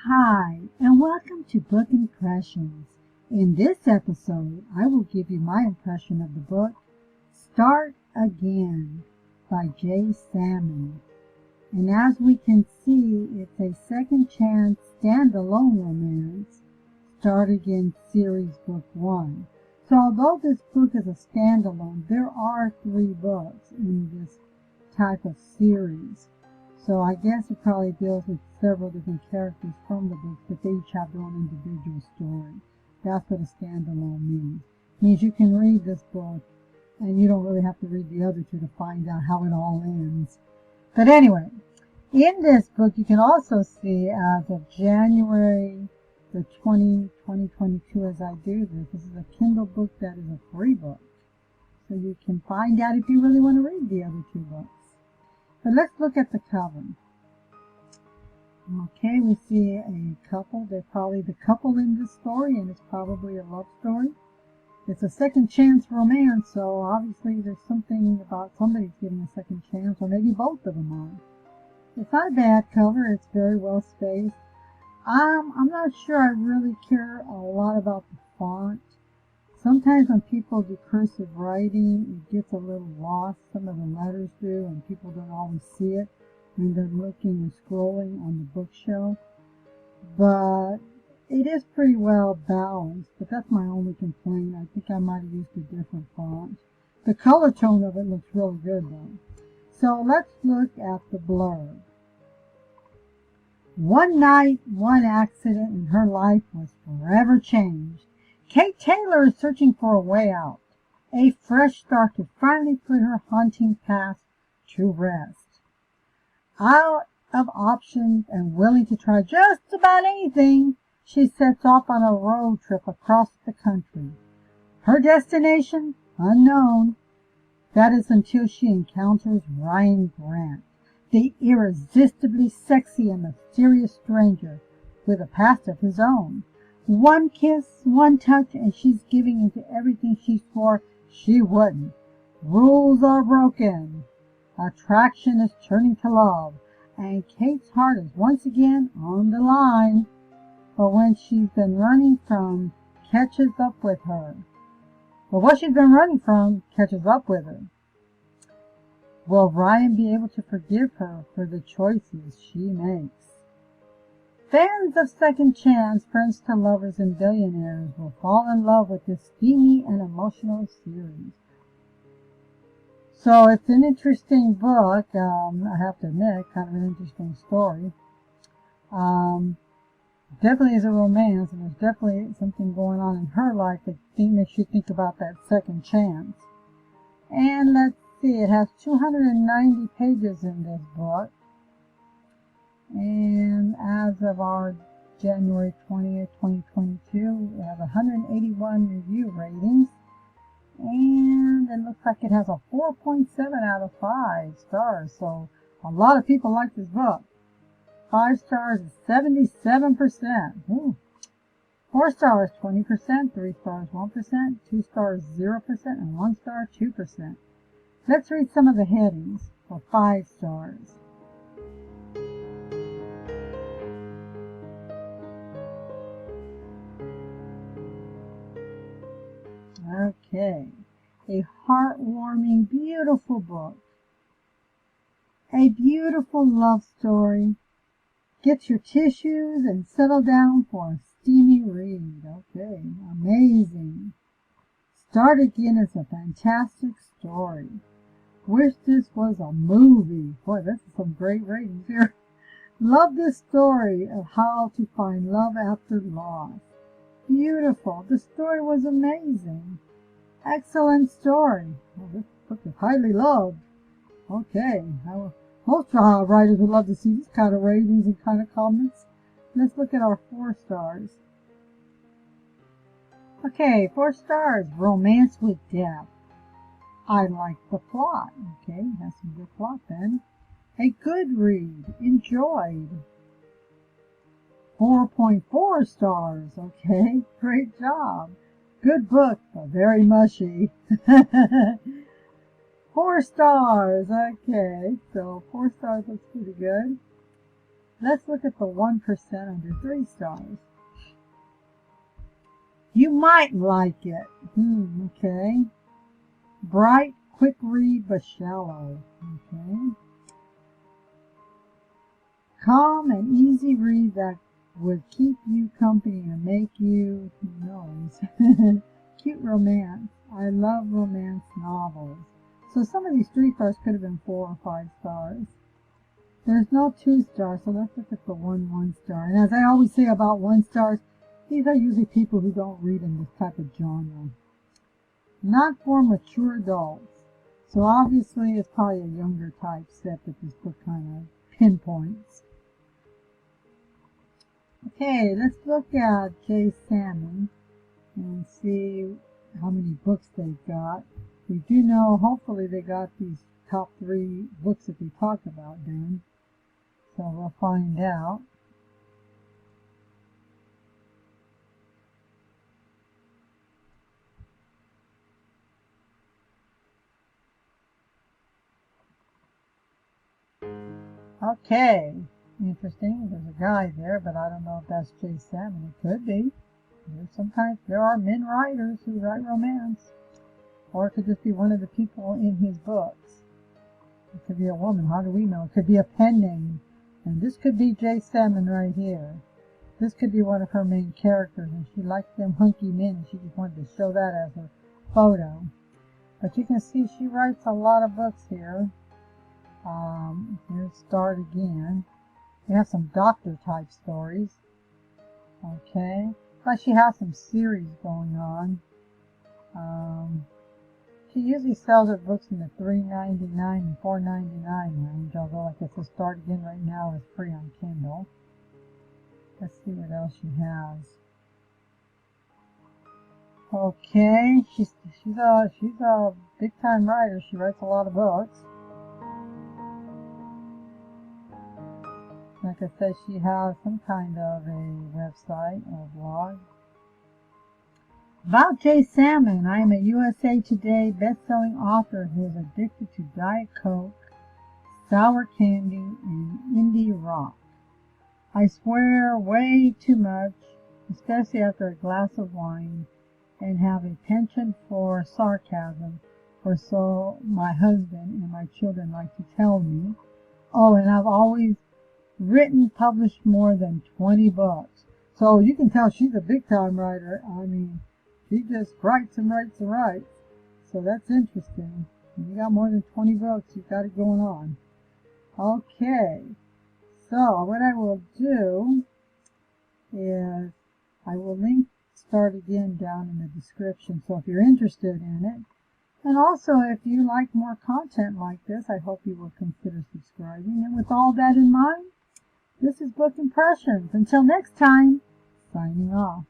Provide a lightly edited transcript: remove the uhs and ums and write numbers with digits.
Hi, and welcome to Book Impressions. In this episode, I will give you my impression of the book Start Again by Saman. And as we can see, it's a second chance standalone romance, Start Again Series Book 1. So although this book is a standalone, there are 3 books in this type of series. So I guess it probably deals with several different characters from the books, but they each have their own individual story. That's what a standalone means. It means you can read this book and you don't really have to read the other 2 to find out how it all ends. But anyway, in this book you can also see as of January the 2022 as I do this is a Kindle book that is a free book. So you can find out if you really want to read the other 2 books. But let's look at the cover. Okay, we see a couple. They're probably the couple in this story, and it's probably a love story. It's a second chance romance, so obviously there's something about somebody's getting a second chance, or maybe both of them are. It's not a bad cover. It's very well spaced. I'm not sure I really care a lot about the font. Sometimes when people do cursive writing, it gets a little lost. Some of the letters do, and people don't always see it when they're looking and scrolling on the bookshelf. But it is pretty well balanced, but that's my only complaint. I think I might have used a different font. The color tone of it looks really good though. So let's look at the blurb. One night, one accident, and her life was forever changed. Kate Taylor is searching for a way out, a fresh start to finally put her haunting past to rest. Out of options and willing to try just about anything, she sets off on a road trip across the country. Her destination? Unknown. That is until she encounters Ryan Grant, the irresistibly sexy and mysterious stranger with a past of his own. One kiss, one touch, and she's giving into everything she swore she wouldn't. Rules are broken. Attraction is turning to love, and Kate's heart is once again on the line. But when she's been running from catches up with her. But what she's been running from catches up with her. Will Ryan be able to forgive her for the choices she makes? Fans of Second Chance, Friends to Lovers, and Billionaires will fall in love with this steamy and emotional series. So it's an interesting book, I have to admit, kind of an interesting story. Definitely is a romance, and there's definitely something going on in her life that makes you think about that second chance. And let's see, it has 290 pages in this book. And as of our January 20th, 2022, we have 181 review ratings. And it looks like it has a 4.7 out of 5 stars. So a lot of people like this book. 5 stars is 77%. Ooh. 4 stars 20%, 3 stars 1%, 2 stars 0%, and 1 star 2%. Let's read some of the headings for 5 stars. Okay, a heartwarming, beautiful book. A beautiful love story. Get your tissues and settle down for a steamy read. Okay, amazing. Start Again is a fantastic story. Wish this was a movie. Boy, this is some great ratings here. Love this story of how to find love after loss. Beautiful. The story was amazing. Excellent story. Well, this book is highly loved. Okay. Most writers would love to see this kind of ratings and kind of comments. Let's look at our 4 stars. Okay, 4 stars. Romance with Depth. I like the plot. Okay, has some good plot then. A good read. Enjoyed. 4.4 stars. Okay, great job. Good book, but very mushy. 4 stars. Okay, so 4 stars looks pretty good. Let's look at the 1% under 3 stars. You might like it. Okay. Bright, quick read, but shallow. Okay. Calm and easy read that would keep you company and make you, who knows, cute romance. I love romance novels. So some of these 3 stars could have been 4 or 5 stars. There's no 2 stars, so let's look at the 1 star. And as I always say about 1 stars, these are usually people who don't read in this type of genre. Not for mature adults. So obviously it's probably a younger type set that this book kind of pinpoints. Okay, let's look at J. Saman and see how many books they've got. We do know, hopefully they got these top 3 books that we talk about then. So we'll find out. Okay, interesting. There's a guy there, but I don't know if that's J. Saman. It could be. Sometimes there are men writers who write romance. Or it could just be one of the people in his books. It could be a woman. How do we know? It could be a pen name. And this could be J. Saman right here. This could be one of her main characters, and she liked them hunky men, and she just wanted to show that as her photo. But you can see she writes a lot of books here. Here's Start Again. We have some doctor type stories. Okay. But she has some series going on. She usually sells her books in the $3.99 and $4.99 range, although like I said, Start Again right now is free on Kindle. Let's see what else she has. Okay, she's a big time writer. She writes a lot of books. Like I said, she has some kind of a website or blog. About J. Saman, I am a USA Today best-selling author who is addicted to Diet Coke, sour candy, and indie rock. I swear way too much, especially after a glass of wine, and have a penchant for sarcasm, or so my husband and my children like to tell me. Oh, and I've always published more than 20 books. So you can tell she's a big-time writer. I mean, she just writes and writes and writes. So that's interesting. When you got more than 20 books, you've got it going on. Okay. So what I will do is I will link Start Again down in the description. So if you're interested in it, and also if you like more content like this, I hope you will consider subscribing. And with all that in mind, this is Book Impressions. Until next time, signing off.